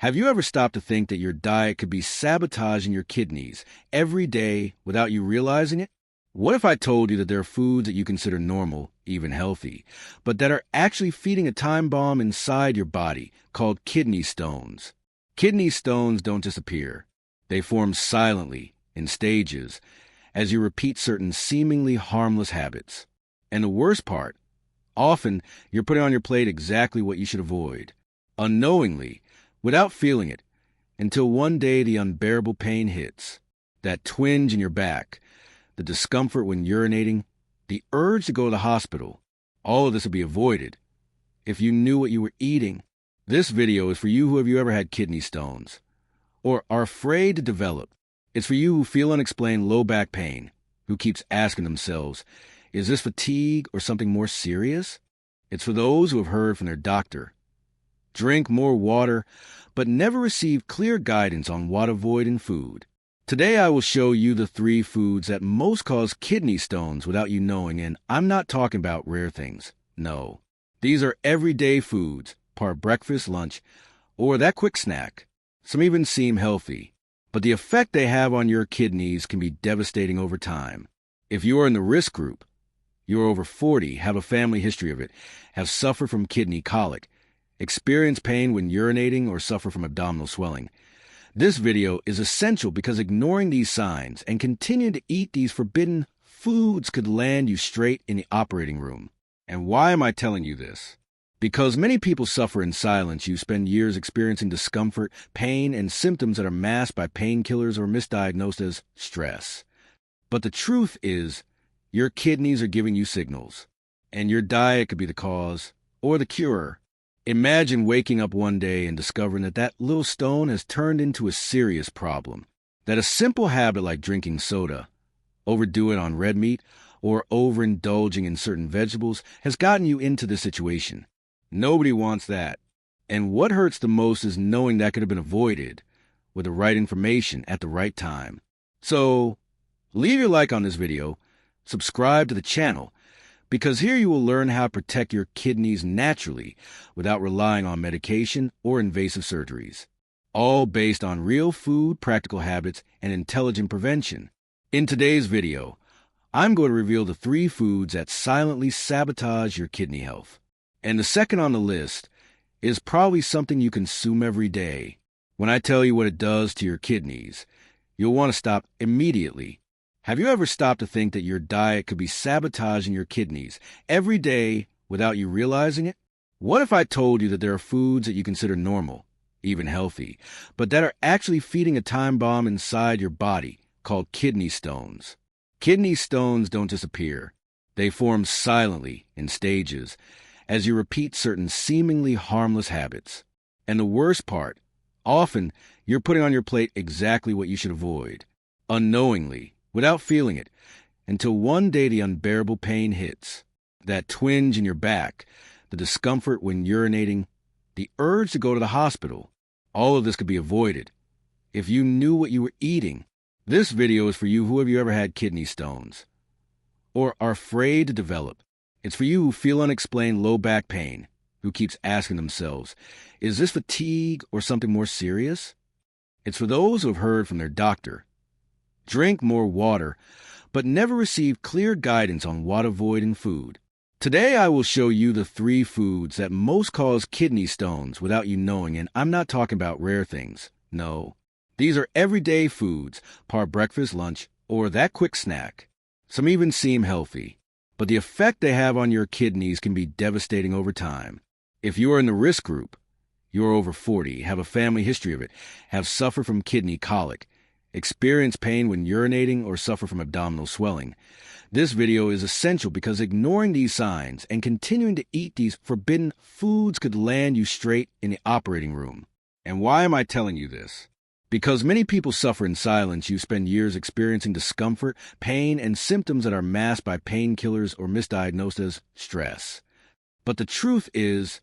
Have you ever stopped to think that your diet could be sabotaging your kidneys every day without you realizing it? What if I told you that there are foods that you consider normal, even healthy, but that are actually feeding a time bomb inside your body called kidney stones? Kidney stones don't disappear. They form silently, in stages, as you repeat certain seemingly harmless habits. And the worst part, often you're putting on your plate exactly what you should avoid, unknowingly, without feeling it, until one day the unbearable pain hits. That twinge in your back, the discomfort when urinating, the urge to go to the hospital. All of this would be avoided if you knew what you were eating. This video is for you who have you ever had kidney stones, or are afraid to develop. It's for you who feel unexplained low back pain, who keeps asking themselves, is this fatigue or something more serious? It's for those who have heard from their doctor. Drink more water, but never receive clear guidance on what to avoid in food. Today I will show you the 3 foods that most cause kidney stones without you knowing, and I'm not talking about rare things. No. These are everyday foods, part breakfast, lunch, or that quick snack. Some even seem healthy, but the effect they have on your kidneys can be devastating over time. If you are in the risk group, you are over 40, have a family history of it, have suffered from kidney colic, experience pain when urinating, or suffer from abdominal swelling. This video is essential because ignoring these signs and continuing to eat these forbidden foods could land you straight in the operating room. And why am I telling you this? Because many people suffer in silence. You spend years experiencing discomfort, pain, and symptoms that are masked by painkillers or misdiagnosed as stress. But the truth is, your kidneys are giving you signals, and your diet could be the cause or the cure. Imagine waking up one day and discovering that that little stone has turned into a serious problem, that a simple habit like drinking soda, overdoing on red meat, or overindulging in certain vegetables has gotten you into this situation. Nobody wants that. And what hurts the most is knowing that could have been avoided with the right information at the right time. So, leave your like on this video, subscribe to the channel, because here you will learn how to protect your kidneys naturally without relying on medication or invasive surgeries. All based on real food, practical habits, and intelligent prevention. In today's video, I'm going to reveal the 3 foods that silently sabotage your kidney health. And the second on the list is probably something you consume every day. When I tell you what it does to your kidneys, you'll want to stop immediately. Have you ever stopped to think that your diet could be sabotaging your kidneys every day without you realizing it? What if I told you that there are foods that you consider normal, even healthy, but that are actually feeding a time bomb inside your body called kidney stones? Kidney stones don't disappear. They form silently, in stages, as you repeat certain seemingly harmless habits. And the worst part, often you're putting on your plate exactly what you should avoid, unknowingly, without feeling it, until one day the unbearable pain hits. That twinge in your back, the discomfort when urinating, the urge to go to the hospital. All of this could be avoided if you knew what you were eating. This video is for you who have you ever had kidney stones, or are afraid to develop. It's for you who feel unexplained low back pain, who keeps asking themselves, is this fatigue or something more serious? It's for those who have heard from their doctor. Drink more water, but never receive clear guidance on what to avoid in food. Today I will show you the 3 foods that most cause kidney stones without you knowing, and I'm not talking about rare things. No. These are everyday foods, part breakfast, lunch, or that quick snack. Some even seem healthy, but the effect they have on your kidneys can be devastating over time. If you are in the risk group, you are over 40, have a family history of it, have suffered from kidney colic, experience pain when urinating, or suffer from abdominal swelling. This video is essential because ignoring these signs and continuing to eat these forbidden foods could land you straight in the operating room. And why am I telling you this? Because many people suffer in silence. You spend years experiencing discomfort, pain, and symptoms that are masked by painkillers or misdiagnosed as stress. But the truth is,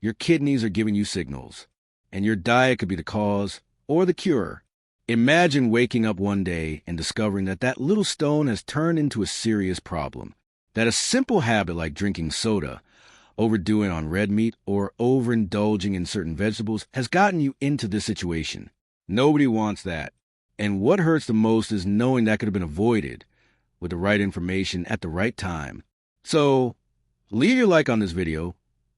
your kidneys are giving you signals, and your diet could be the cause or the cure. Imagine waking up one day and discovering that that little stone has turned into a serious problem, that a simple habit like drinking soda, Overdoing on red meat or overindulging in certain vegetables has gotten you into this situation. Nobody wants that. And what hurts the most is knowing that could have been avoided with the right information at the right time. So, leave your like on this video,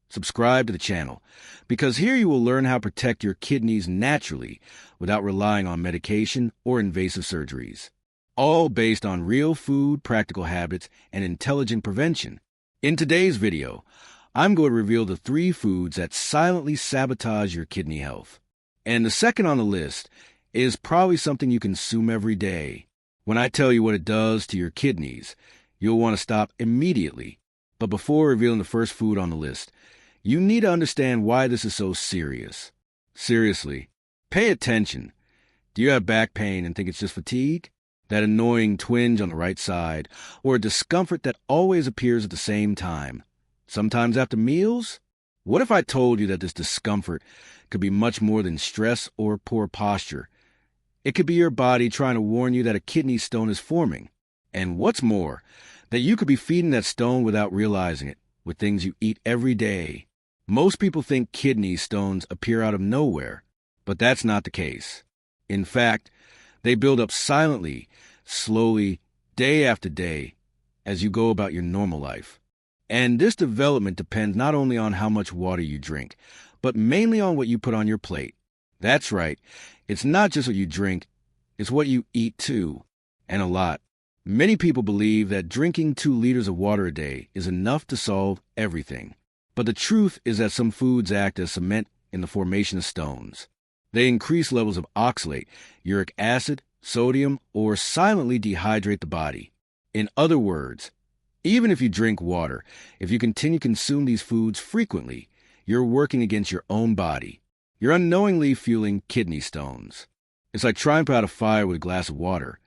subscribe to the channel, because here you will learn how to protect your kidneys naturally without relying on medication or invasive surgeries. All based on real food, practical habits, and intelligent prevention. In today's video, I'm going to reveal the 3 foods that silently sabotage your kidney health. And the second on the list is probably something you consume every day. When I tell you what it does to your kidneys, you'll want to stop immediately. But before revealing the first food on the list, you need to understand why this is so serious. Seriously, pay attention. Do you have back pain and think it's just fatigue? That annoying twinge on the right side, or a discomfort that always appears at the same time? Sometimes after meals? What if I told you that this discomfort could be much more than stress or poor posture? It could be your body trying to warn you that a kidney stone is forming. And what's more, that you could be feeding that stone without realizing it, with things you eat every day. Most people think kidney stones appear out of nowhere, but that's not the case. In fact, they build up silently, slowly, day after day, as you go about your normal life. And this development depends not only on how much water you drink, but mainly on what you put on your plate. That's right, it's not just what you drink, it's what you eat too, and a lot. Many people believe that drinking 2 liters of water a day is enough to solve everything. But the truth is that some foods act as cement in the formation of stones. They increase levels of oxalate, uric acid, sodium, or silently dehydrate the body. In other words, even if you drink water, if you continue to consume these foods frequently, you're working against your own body. You're unknowingly fueling kidney stones. It's like trying to put out a fire with a glass of water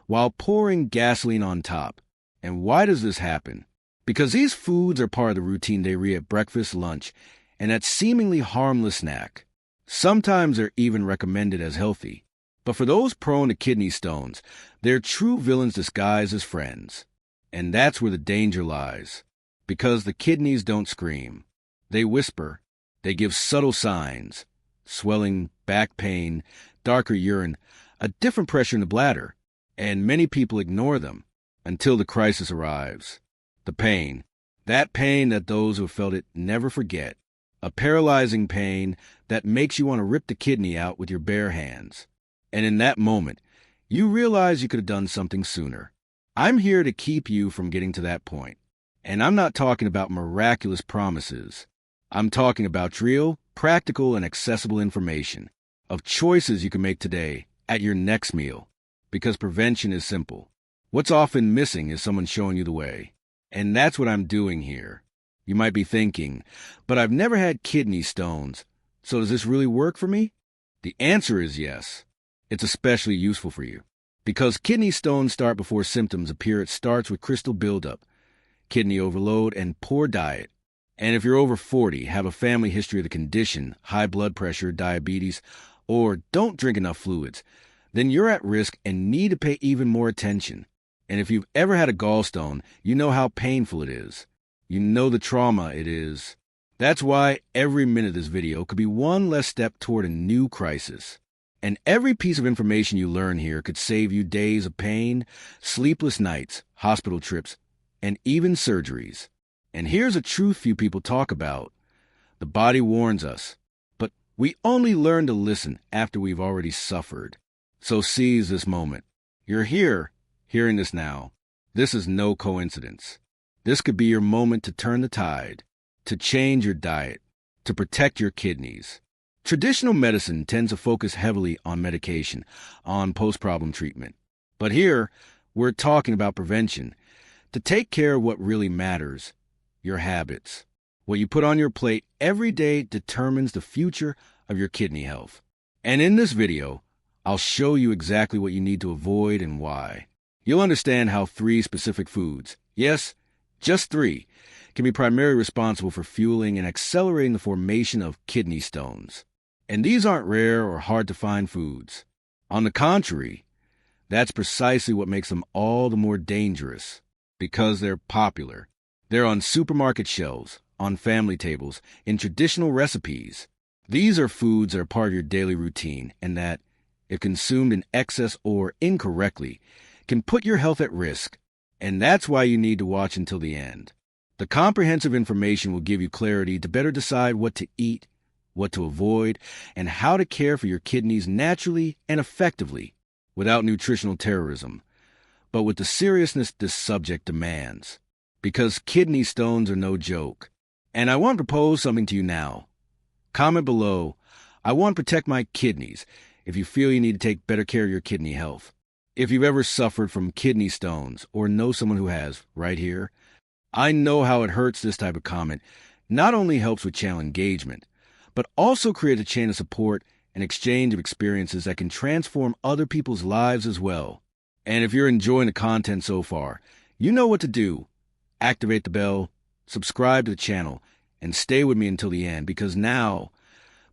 while pouring gasoline on top. And why does this happen? Because these foods are part of the routine they eat at breakfast, lunch, and that seemingly harmless snack. Sometimes they're even recommended as healthy. But for those prone to kidney stones, they're true villains disguised as friends. And that's where the danger lies. Because the kidneys don't scream. They whisper. They give subtle signs. Swelling, back pain, darker urine, a different pressure in the bladder. And many people ignore them until the crisis arrives. The pain. That pain that those who have felt it never forget. A paralyzing pain that makes you want to rip the kidney out with your bare hands. And in that moment, you realize you could have done something sooner. I'm here to keep you from getting to that point. And I'm not talking about miraculous promises. I'm talking about real, practical, and accessible information of choices you can make today at your next meal. Because prevention is simple. What's often missing is someone showing you the way. And that's what I'm doing here. You might be thinking, but I've never had kidney stones, so does this really work for me? The answer is yes. It's especially useful for you. Because kidney stones start before symptoms appear, it starts with crystal buildup, kidney overload, and poor diet. And if you're over 40, have a family history of the condition, high blood pressure, diabetes, or don't drink enough fluids, then you're at risk and need to pay even more attention. And if you've ever had a gallstone, you know how painful it is. You know the trauma it is. That's why every minute of this video could be one less step toward a new crisis. And every piece of information you learn here could save you days of pain, sleepless nights, hospital trips, and even surgeries. And here's a truth few people talk about. The body warns us, but we only learn to listen after we've already suffered. So seize this moment. You're here, hearing this now. This is no coincidence. This could be your moment to turn the tide, to change your diet, to protect your kidneys. Traditional medicine tends to focus heavily on medication, on post-problem treatment. But here, we're talking about prevention, to take care of what really matters, your habits. What you put on your plate every day determines the future of your kidney health. And in this video, I'll show you exactly what you need to avoid and why. You'll understand how 3 specific foods, yes, just 3, can be primarily responsible for fueling and accelerating the formation of kidney stones. And these aren't rare or hard-to-find foods. On the contrary, that's precisely what makes them all the more dangerous, because they're popular. They're on supermarket shelves, on family tables, in traditional recipes. These are foods that are part of your daily routine and that, if consumed in excess or incorrectly, can put your health at risk. And that's why you need to watch until the end. The comprehensive information will give you clarity to better decide what to eat, what to avoid, and how to care for your kidneys naturally and effectively without nutritional terrorism, but with the seriousness this subject demands. Because kidney stones are no joke. And I want to propose something to you now. Comment below, "I want to protect my kidneys," if you feel you need to take better care of your kidney health. If you've ever suffered from kidney stones or know someone who has, right here. I know how it hurts. This type of comment not only helps with channel engagement, but also creates a chain of support and exchange of experiences that can transform other people's lives as well. And if you're enjoying the content so far, you know what to do. Activate the bell, subscribe to the channel, and stay with me until the end, because now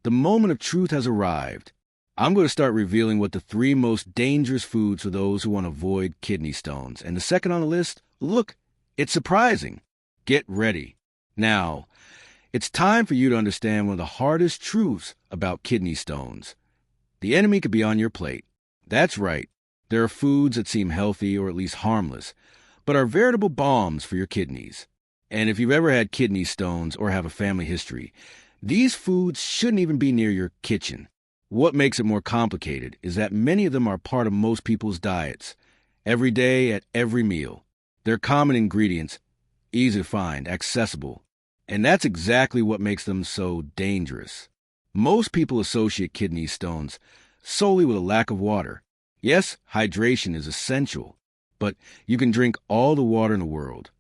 the moment of truth has arrived. I'm going to start revealing what the 3 most dangerous foods for those who want to avoid kidney stones. And the second on the list, look, it's surprising. Get ready. Now, it's time for you to understand one of the hardest truths about kidney stones. The enemy could be on your plate. That's right. There are foods that seem healthy or at least harmless, but are veritable bombs for your kidneys. And if you've ever had kidney stones or have a family history, these foods shouldn't even be near your kitchen. What makes it more complicated is that many of them are part of most people's diets, every day at every meal. They're common ingredients, easy to find, accessible, and that's exactly what makes them so dangerous. Most people associate kidney stones solely with a lack of water. Yes, hydration is essential, but you can drink all the water in the world.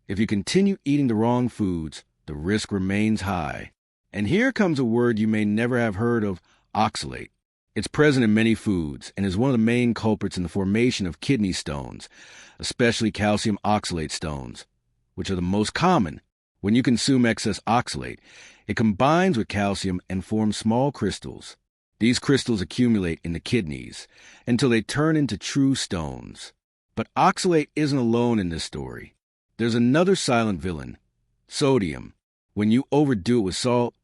If you continue eating the wrong foods, the risk remains high. And here comes a word you may never have heard of: oxalate. It's present in many foods and is one of the main culprits in the formation of kidney stones, especially calcium oxalate stones, which are the most common. When you consume excess oxalate, it combines with calcium and forms small crystals. These crystals accumulate in the kidneys until they turn into true stones. But oxalate isn't alone in this story. There's another silent villain: sodium. When you overdo it with salt,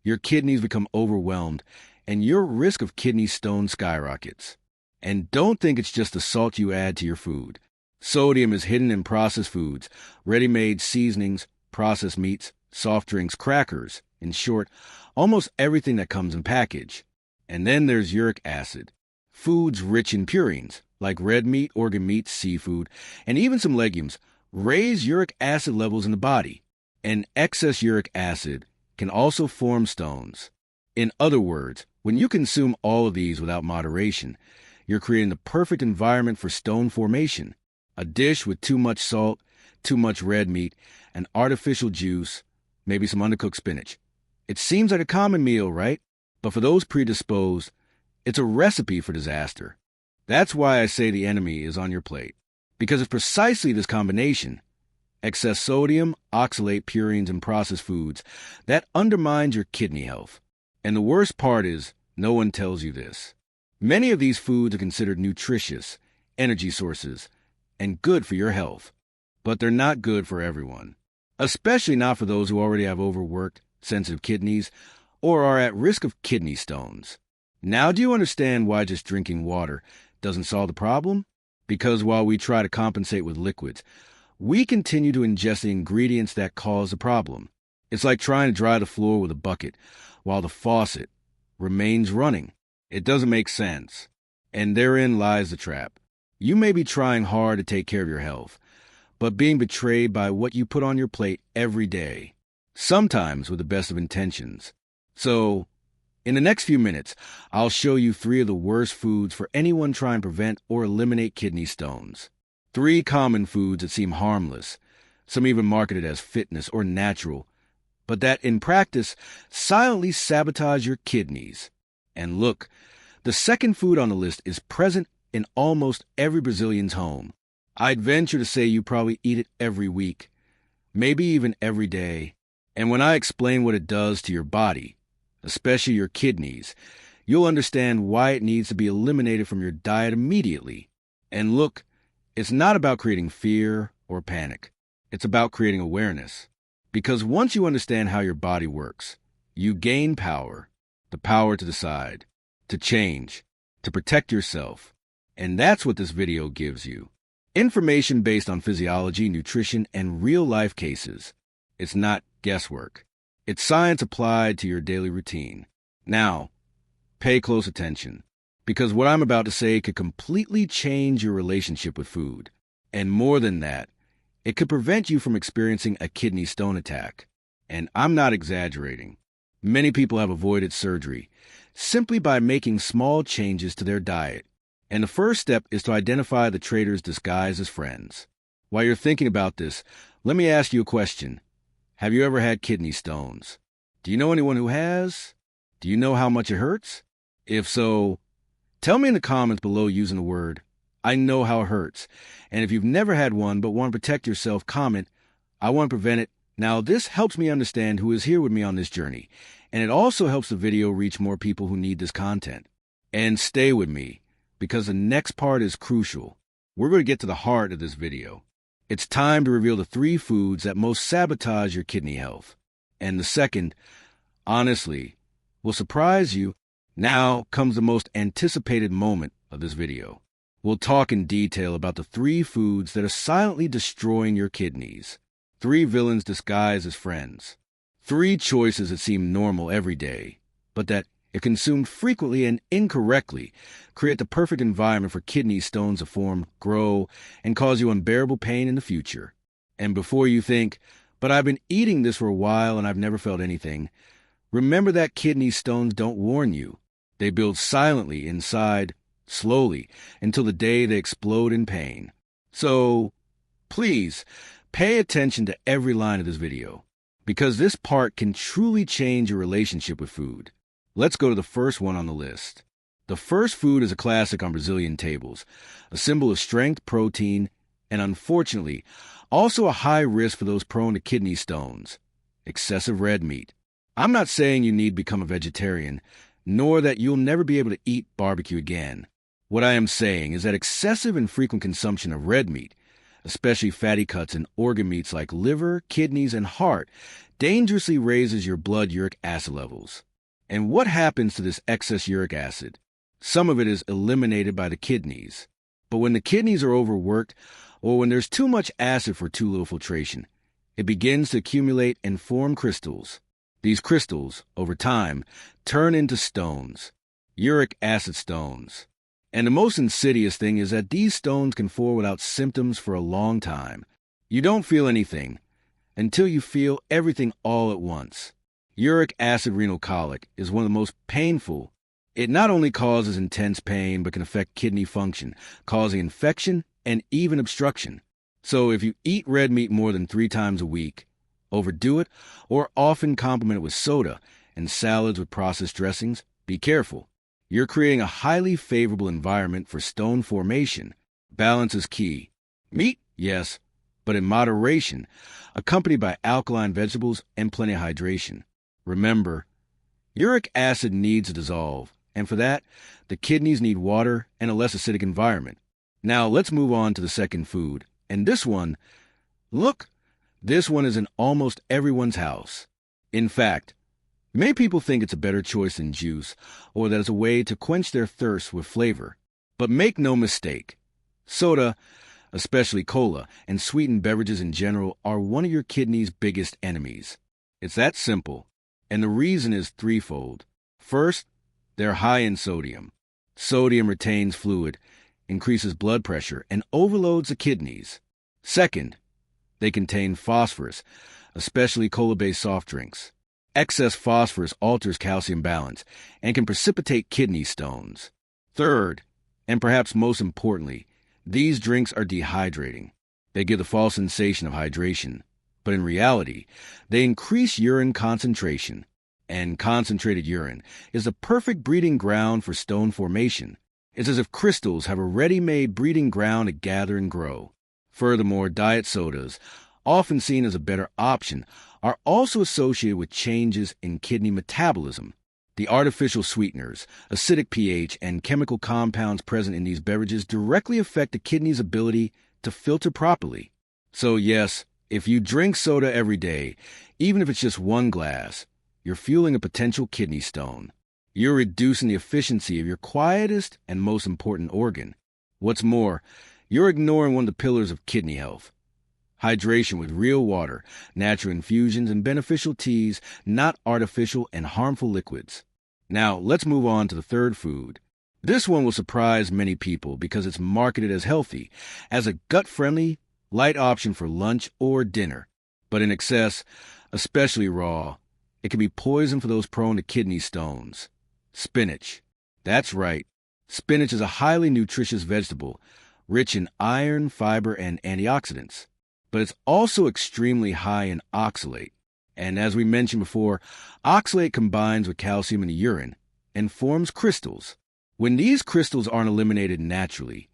your kidneys become overwhelmed and your risk of kidney stone skyrockets. And don't think it's just the salt you add to your food. Sodium is hidden in processed foods, ready-made seasonings, processed meats, soft drinks, crackers, in short, almost everything that comes in package. And then there's uric acid. Foods rich in purines, like red meat, organ meat, seafood, and even some legumes, raise uric acid levels in the body. And excess uric acid can also form stones. In other words, when you consume all of these without moderation, you're creating the perfect environment for stone formation. A dish with too much salt, too much red meat, and artificial juice, maybe some undercooked spinach. It seems like a common meal, right? But for those predisposed, it's a recipe for disaster. That's why I say the enemy is on your plate. Because it's precisely this combination, excess sodium, oxalate, purines, and processed foods, that undermines your kidney health. And the worst part is, no one tells you this. Many of these foods are considered nutritious, energy sources, and good for your health. But they're not good for everyone. Especially not for those who already have overworked, sensitive kidneys, or are at risk of kidney stones. Now do you understand why just drinking water doesn't solve the problem? Because while we try to compensate with liquids, we continue to ingest the ingredients that cause the problem. It's like trying to dry the floor with a bucket while the faucet remains running. It doesn't make sense. And therein lies the trap. You may be trying hard to take care of your health, but being betrayed by what you put on your plate every day, sometimes with the best of intentions. So, in the next few minutes, I'll show you 3 of the worst foods for anyone trying to prevent or eliminate kidney stones. 3 common foods that seem harmless, some even marketed as fitness or natural, but that in practice silently sabotage your kidneys. And look, the second food on the list is present in almost every Brazilian's home. I'd venture to say you probably eat it every week, maybe even every day. And when I explain what it does to your body, especially your kidneys, you'll understand why it needs to be eliminated from your diet immediately. And look, it's not about creating fear or panic. It's about creating awareness. Because once you understand how your body works, you gain power, the power to decide, to change, to protect yourself. And that's what this video gives you. Information based on physiology, nutrition, and real-life cases. It's not guesswork. It's science applied to your daily routine. Now, pay close attention, because what I'm about to say could completely change your relationship with food. And more than that, it could prevent you from experiencing a kidney stone attack. And I'm not exaggerating. Many people have avoided surgery simply by making small changes to their diet. And the first step is to identify the traitors disguised as friends. While you're thinking about this, let me ask you a question. Have you ever had kidney stones? Do you know anyone who has? Do you know how much it hurts? If so, tell me in the comments below using the word, "I know how it hurts." And if you've never had one but want to protect yourself, comment, "I want to prevent it." Now, this helps me understand who is here with me on this journey, and it also helps the video reach more people who need this content. And stay with me, because the next part is crucial. We're going to get to the heart of this video. It's time to reveal the 3 foods that most sabotage your kidney health. And the second, honestly, will surprise you. Now comes the most anticipated moment of this video. We'll talk in detail about the 3 foods that are silently destroying your kidneys. 3 villains disguised as friends. 3 choices that seem normal every day, but that, if consumed frequently and incorrectly, create the perfect environment for kidney stones to form, grow, and cause you unbearable pain in the future. And before you think, "But I've been eating this for a while and I've never felt anything," remember that kidney stones don't warn you. They build silently inside, slowly, until the day they explode in pain. So, please, pay attention to every line of this video, because this part can truly change your relationship with food. Let's go to the first one on the list. The first food is a classic on Brazilian tables, a symbol of strength, protein, and unfortunately, also a high risk for those prone to kidney stones: excessive red meat. I'm not saying you need to become a vegetarian, nor that you'll never be able to eat barbecue again. What I am saying is that excessive and frequent consumption of red meat, especially fatty cuts and organ meats like liver, kidneys, and heart, dangerously raises your blood uric acid levels. And what happens to this excess uric acid? Some of it is eliminated by the kidneys. But when the kidneys are overworked, or when there's too much acid for too little filtration, it begins to accumulate and form crystals. These crystals, over time, turn into stones, uric acid stones. And the most insidious thing is that these stones can form without symptoms for a long time. You don't feel anything until you feel everything all at once. Uric acid renal colic is one of the most painful. It not only causes intense pain, but can affect kidney function, causing infection and even obstruction. So if you eat red meat more than 3 times a week, overdo it, or often complement it with soda and salads with processed dressings, be careful. You're creating a highly favorable environment for stone formation. Balance is key. Meat, yes, but in moderation, accompanied by alkaline vegetables and plenty of hydration. Remember, uric acid needs to dissolve, and for that, the kidneys need water and a less acidic environment. Now let's move on to the second food. And this one, look, this one is in almost everyone's house. In fact, many people think it's a better choice than juice, or that it's a way to quench their thirst with flavor. But make no mistake, soda, especially cola, and sweetened beverages in general are one of your kidney's biggest enemies. It's that simple. And the reason is threefold. First, they're high in sodium. Sodium retains fluid, increases blood pressure, and overloads the kidneys. Second, they contain phosphorus, especially cola-based soft drinks. Excess phosphorus alters calcium balance and can precipitate kidney stones. Third, and perhaps most importantly, these drinks are dehydrating. They give the false sensation of hydration, but in reality, they increase urine concentration, and concentrated urine is the perfect breeding ground for stone formation. It's as if crystals have a ready-made breeding ground to gather and grow. Furthermore, diet sodas, often seen as a better option, are also associated with changes in kidney metabolism. The artificial sweeteners, acidic pH, and chemical compounds present in these beverages directly affect the kidney's ability to filter properly. So yes, If you drink soda every day, even if it's just one glass, you're fueling a potential kidney stone. You're reducing the efficiency of your quietest and most important organ. What's more, you're ignoring one of the pillars of kidney health. Hydration with real water, natural infusions, and beneficial teas, not artificial and harmful liquids. Now, let's move on to the third food. This one will surprise many people because it's marketed as healthy, as a gut-friendly, light option for lunch or dinner. But in excess, especially raw, it can be poison for those prone to kidney stones. Spinach. That's right. Spinach is a highly nutritious vegetable, rich in iron, fiber, and antioxidants. But it's also extremely high in oxalate. And as we mentioned before, oxalate combines with calcium in the urine and forms crystals. When these crystals aren't eliminated naturally,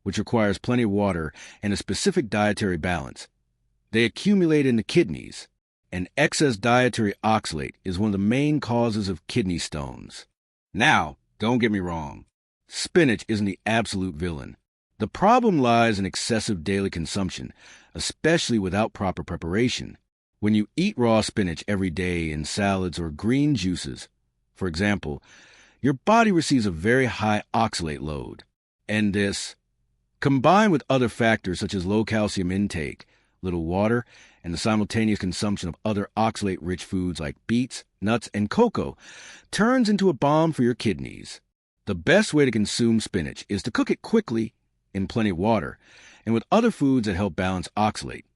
which requires plenty of water and a specific dietary balance, they accumulate in the kidneys, and excess dietary oxalate is one of the main causes of kidney stones. Now, don't get me wrong, spinach isn't the absolute villain. The problem lies in excessive daily consumption, especially without proper preparation. When you eat raw spinach every day in salads or green juices, for example, your body receives a very high oxalate load. And this, combined with other factors such as low calcium intake, little water, and the simultaneous consumption of other oxalate-rich foods like beets, nuts, and cocoa, turns into a bomb for your kidneys. The best way to consume spinach is to cook it quickly in plenty of water and with other foods that help balance oxalate,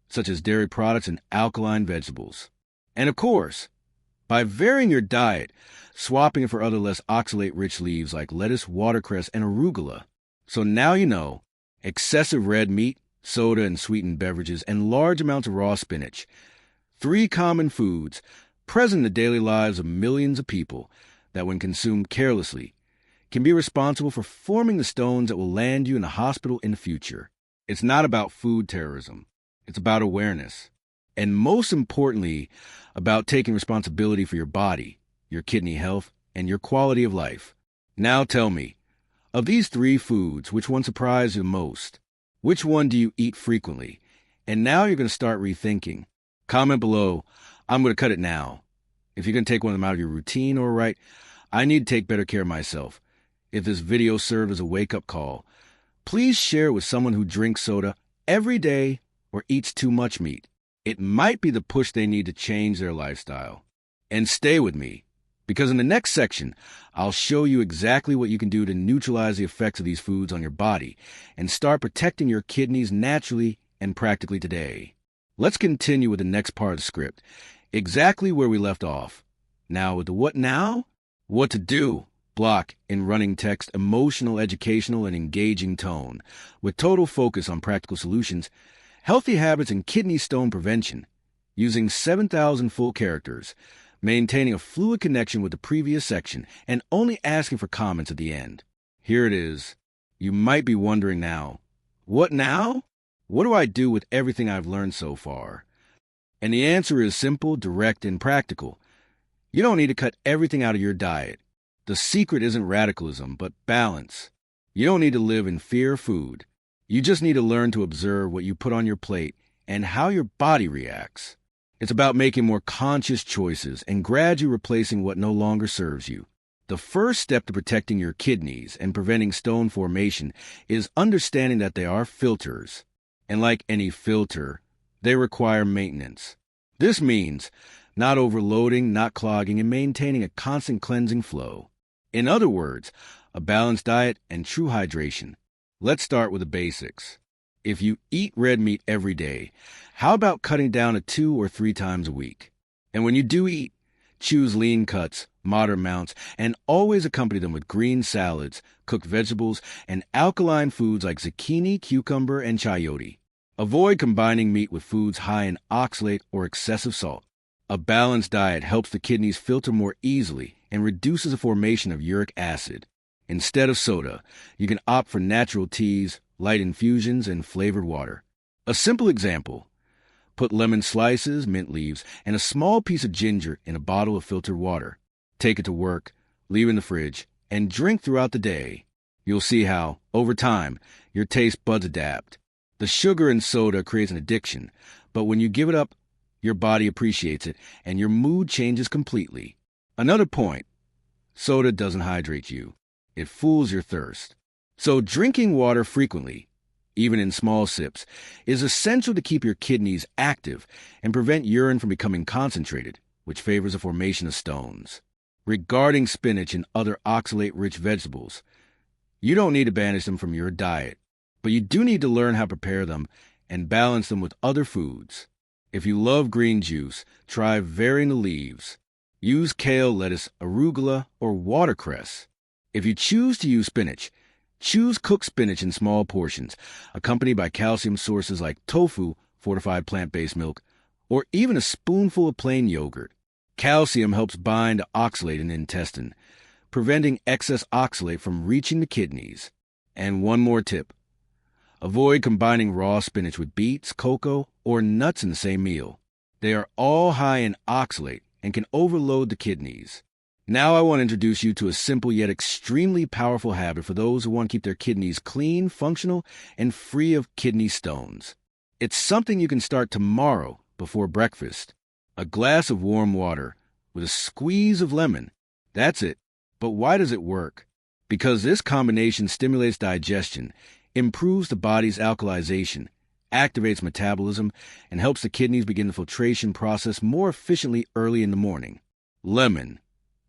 such as dairy products and alkaline vegetables. And of course, by varying your diet, swapping it for other less oxalate-rich leaves like lettuce, watercress, and arugula. So now you know, excessive red meat, soda and sweetened beverages, and large amounts of raw spinach, 3 common foods present in the daily lives of millions of people that, when consumed carelessly, can be responsible for forming the stones that will land you in the hospital in the future. It's not about food terrorism. It's about awareness. And most importantly, about taking responsibility for your body, your kidney health, and your quality of life. Now tell me, of these 3 foods, which one surprised you most? Which one do you eat frequently? And now you're going to start rethinking. Comment below. I'm going to cut it now. If you're going to take one of them out of your routine, all right, I need to take better care of myself. If this video served as a wake-up call, please share it with someone who drinks soda every day or eats too much meat. It might be the push they need to change their lifestyle. And stay with me, because in the next section, I'll show you exactly what you can do to neutralize the effects of these foods on your body and start protecting your kidneys naturally and practically today. Let's continue with the next part of the script, exactly where we left off. Now with the what now? What to do. Block in running text, emotional, educational, and engaging tone, with total focus on practical solutions, healthy habits, and kidney stone prevention, using 7,000 full characters, maintaining a fluid connection with the previous section, and only asking for comments at the end. Here it is. You might be wondering now, what now? What do I do with everything I've learned so far? And the answer is simple, direct, and practical. You don't need to cut everything out of your diet. The secret isn't radicalism, but balance. You don't need to live in fear of food. You just need to learn to observe what you put on your plate and how your body reacts. It's about making more conscious choices and gradually replacing what no longer serves you. The first step to protecting your kidneys and preventing stone formation is understanding that they are filters. And like any filter, they require maintenance. This means not overloading, not clogging, and maintaining a constant cleansing flow. In other words, a balanced diet and true hydration. Let's start with the basics. If you eat red meat every day, how about cutting down to 2 or 3 times a week? And when you do eat, choose lean cuts, moderate amounts, and always accompany them with green salads, cooked vegetables, and alkaline foods like zucchini, cucumber, and chayote. Avoid combining meat with foods high in oxalate or excessive salt. A balanced diet helps the kidneys filter more easily and reduces the formation of uric acid. Instead of soda, you can opt for natural teas, light infusions, and flavored water. A simple example: put lemon slices, mint leaves, and a small piece of ginger in a bottle of filtered water. Take it to work, leave it in the fridge, and drink throughout the day. You'll see how, over time, your taste buds adapt. The sugar in soda creates an addiction, But when you give it up, your body appreciates it, and your mood changes completely. Another point, soda doesn't hydrate you. It fools your thirst. So drinking water frequently, even in small sips, is essential to keep your kidneys active and prevent urine from becoming concentrated, which favors the formation of stones. Regarding spinach and other oxalate-rich vegetables, you don't need to banish them from your diet, but you do need to learn how to prepare them and balance them with other foods. If you love green juice, try varying the leaves. Use kale, lettuce, arugula, or watercress. If you choose to use spinach, choose cooked spinach in small portions, accompanied by calcium sources like tofu, fortified plant-based milk, or even a spoonful of plain yogurt. Calcium helps bind to oxalate in the intestine, preventing excess oxalate from reaching the kidneys. And one more tip. Avoid combining raw spinach with beets, cocoa, or nuts in the same meal. They are all high in oxalate and can overload the kidneys. Now I want to introduce you to a simple yet extremely powerful habit for those who want to keep their kidneys clean, functional, and free of kidney stones. It's something you can start tomorrow before breakfast. A glass of warm water with a squeeze of lemon. That's it. But why does it work? Because this combination stimulates digestion, improves the body's alkalization, activates metabolism, and helps the kidneys begin the filtration process more efficiently early in the morning. Lemon,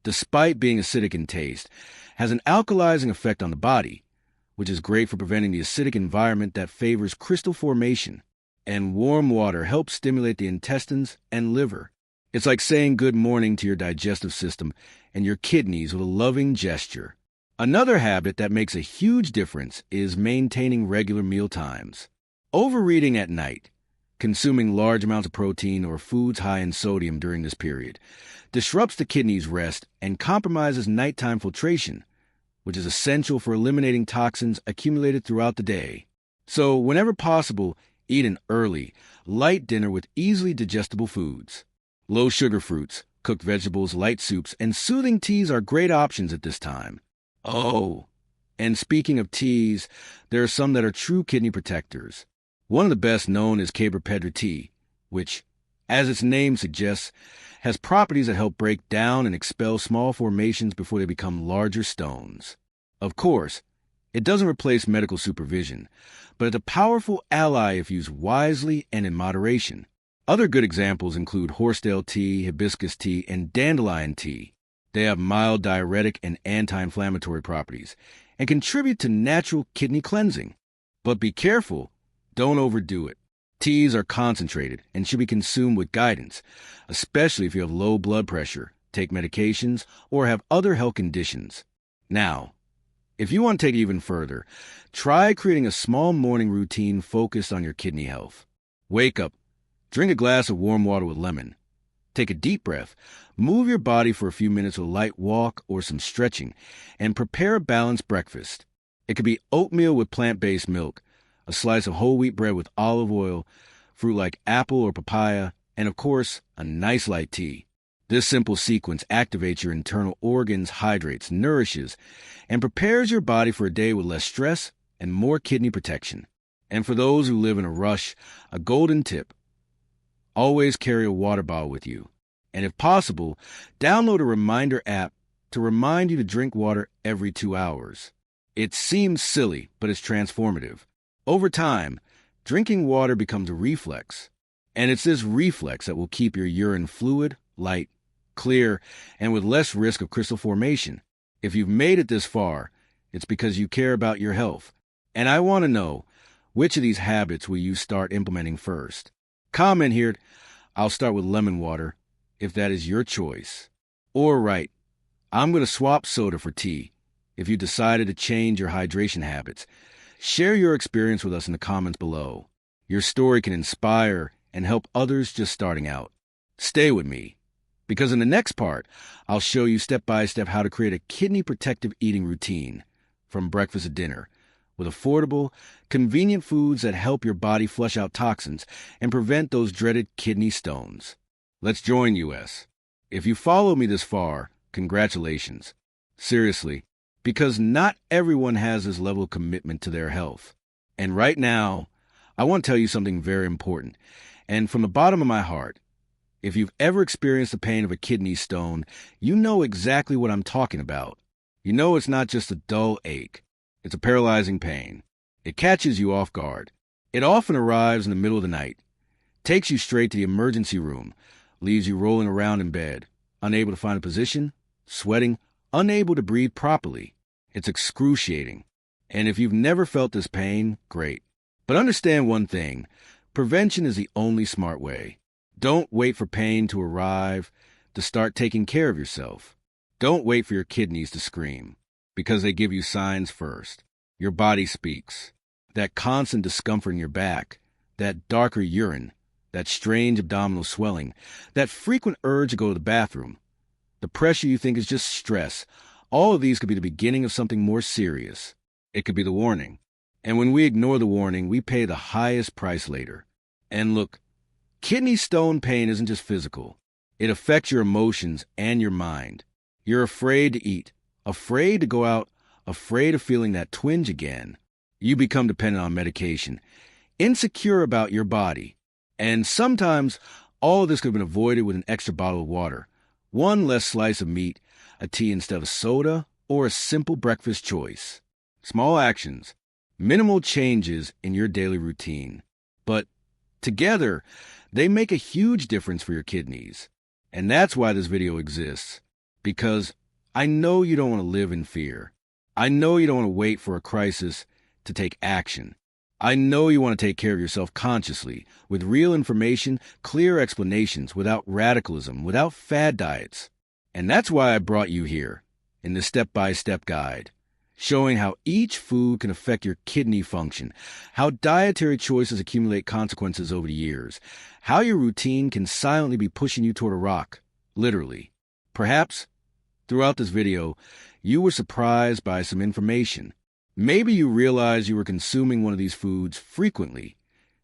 despite being acidic in taste, has an alkalizing effect on the body, which is great for preventing the acidic environment that favors crystal formation. And warm water helps stimulate the intestines and liver. It's like saying good morning to your digestive system and your kidneys with a loving gesture. Another habit that makes a huge difference is maintaining regular meal times. Overeating at night, consuming large amounts of protein or foods high in sodium during this period, disrupts the kidneys' rest and compromises nighttime filtration, which is essential for eliminating toxins accumulated throughout the day. So, whenever possible, eat an early, light dinner with easily digestible foods. Low-sugar fruits, cooked vegetables, light soups, and soothing teas are great options at this time. Oh, and speaking of teas, there are some that are true kidney protectors. One of the best known is Caber Pedra tea, which, as its name suggests, has properties that help break down and expel small formations before they become larger stones. Of course, it doesn't replace medical supervision, but it's a powerful ally if used wisely and in moderation. Other good examples include horsetail tea, hibiscus tea, and dandelion tea. They have mild diuretic and anti-inflammatory properties and contribute to natural kidney cleansing. But be careful, don't overdo it. Teas are concentrated and should be consumed with guidance, especially if you have low blood pressure, take medications, or have other health conditions. Now, if you want to take it even further, try creating a small morning routine focused on your kidney health. Wake up, drink a glass of warm water with lemon. Take a deep breath, move your body for a few minutes with a light walk or some stretching, and prepare a balanced breakfast. It could be oatmeal with plant-based milk, a slice of whole wheat bread with olive oil, fruit like apple or papaya, and of course, a nice light tea. This simple sequence activates your internal organs, hydrates, nourishes, and prepares your body for a day with less stress and more kidney protection. And for those who live in a rush, a golden tip: always carry a water bottle with you. And if possible, download a reminder app to remind you to drink water every 2 hours. It seems silly, but it's transformative. Over time, drinking water becomes a reflex. And it's this reflex that will keep your urine fluid, light, clear, and with less risk of crystal formation. If you've made it this far, it's because you care about your health. And I want to know, which of these habits will you start implementing first? Comment here. I'll start with lemon water, if that is your choice. Or write, I'm going to swap soda for tea, if you decided to change your hydration habits. Share your experience with us in the comments below. Your story can inspire and help others just starting out. Stay with me, because in the next part, I'll show you step by step how to create a kidney protective eating routine, from breakfast to dinner, with affordable, convenient foods that help your body flush out toxins and prevent those dreaded kidney stones. Let's join US. If you followed me this far, congratulations. Seriously, because not everyone has this level of commitment to their health. And right now, I want to tell you something very important, And from the bottom of my heart, if you've ever experienced the pain of a kidney stone, you know exactly what I'm talking about. You know it's not just a dull ache. It's a paralyzing pain. It catches you off guard. It often arrives in the middle of the night, takes you straight to the emergency room, leaves you rolling around in bed, unable to find a position, sweating, unable to breathe properly. It's excruciating. And if you've never felt this pain, great. But understand one thing. Prevention is the only smart way. Don't wait for pain to arrive to start taking care of yourself. Don't wait for your kidneys to scream, because they give you signs first. Your body speaks. That constant discomfort in your back, that darker urine, that strange abdominal swelling, that frequent urge to go to the bathroom, the pressure you think is just stress, all of these could be the beginning of something more serious. It could be the warning. And when we ignore the warning, we pay the highest price later. And look, kidney stone pain isn't just physical. It affects your emotions and your mind. You're afraid to eat, afraid to go out, afraid of feeling that twinge again. You become dependent on medication, insecure about your body. And sometimes all of this could have been avoided with an extra bottle of water, one less slice of meat, a tea instead of soda, or a simple breakfast choice. Small actions, minimal changes in your daily routine. But together, they make a huge difference for your kidneys. And that's why this video exists. Because I know you don't want to live in fear. I know you don't want to wait for a crisis to take action. I know you want to take care of yourself consciously, with real information, clear explanations, without radicalism, without fad diets. And that's why I brought you here, in this step-by-step guide, showing how each food can affect your kidney function, how dietary choices accumulate consequences over the years, how your routine can silently be pushing you toward a rock, literally. Perhaps, throughout this video, you were surprised by some information. Maybe you realized you were consuming one of these foods frequently,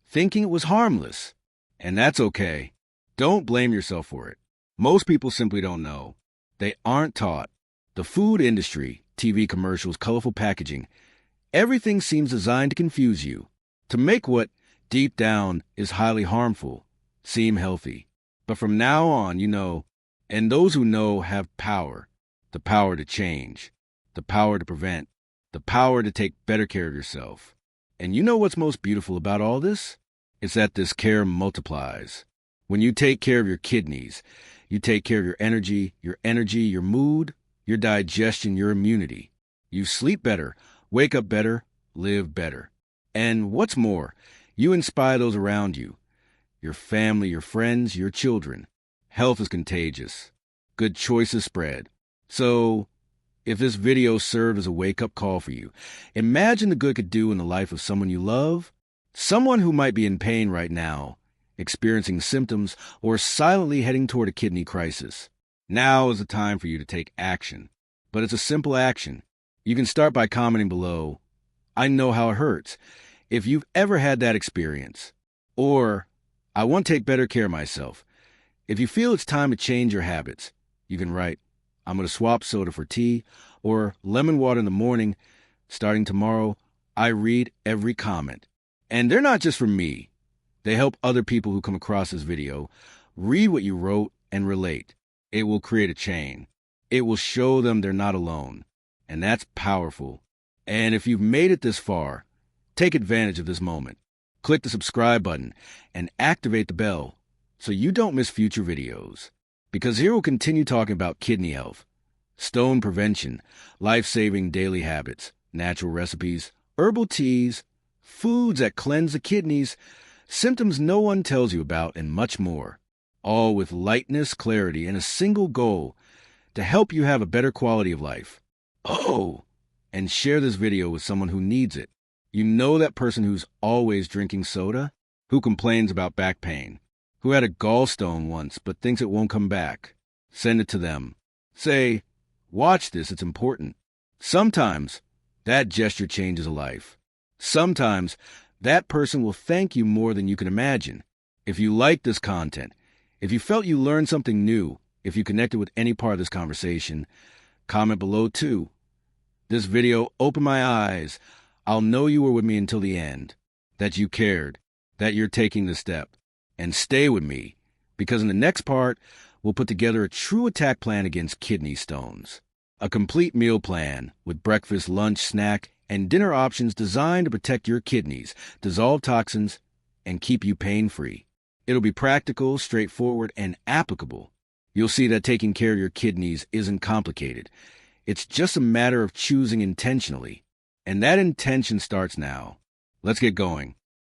thinking it was harmless. And that's okay. Don't blame yourself for it. Most people simply don't know. They aren't taught. The food industry, TV commercials, colorful packaging, everything seems designed to confuse you, to make what, deep down, is highly harmful seem healthy. But from now on, you know, and those who know have power, the power to change, the power to prevent, the power to take better care of yourself. And you know what's most beautiful about all this? It's that this care multiplies. When you take care of your kidneys, you take care of your energy, your mood, your digestion, your immunity. You sleep better, wake up better, live better. And what's more, you inspire those around you, your family, your friends, your children. Health is contagious. Good choices spread. So, if this video served as a wake-up call for you, imagine the good it could do in the life of someone you love, someone who might be in pain right now, experiencing symptoms, or silently heading toward a kidney crisis. Now is the time for you to take action. But it's a simple action. You can start by commenting below, "I know how it hurts," if you've ever had that experience. Or, "I want to take better care of myself." If you feel it's time to change your habits, you can write, "I'm going to swap soda for tea," or "lemon water in the morning. Starting tomorrow, I read every comment." And they're not just for me. They help other people who come across this video read what you wrote and relate. It will create a chain. It will show them they're not alone. And that's powerful. And if you've made it this far, take advantage of this moment. Click the subscribe button and activate the bell so you don't miss future videos. Because here we'll continue talking about kidney health, stone prevention, life-saving daily habits, natural recipes, herbal teas, foods that cleanse the kidneys, symptoms no one tells you about, and much more. All with lightness, clarity, and a single goal: to help you have a better quality of life. Oh, and share this video with someone who needs it. You know that person who's always drinking soda, who complains about back pain, who had a gallstone once but thinks it won't come back. Send it to them. Say, "Watch this, it's important." Sometimes that gesture changes a life. Sometimes that person will thank you more than you can imagine. If you like this content, if you felt you learned something new, if you connected with any part of this conversation, comment below too. This video opened my eyes. I'll know you were with me until the end, that you cared, that you're taking the step. And stay with me, because in the next part, we'll put together a true attack plan against kidney stones. A complete meal plan with breakfast, lunch, snack, and dinner options designed to protect your kidneys, dissolve toxins, and keep you pain-free. It'll be practical, straightforward, and applicable. You'll see that taking care of your kidneys isn't complicated. It's just a matter of choosing intentionally. And that intention starts now. Let's get going.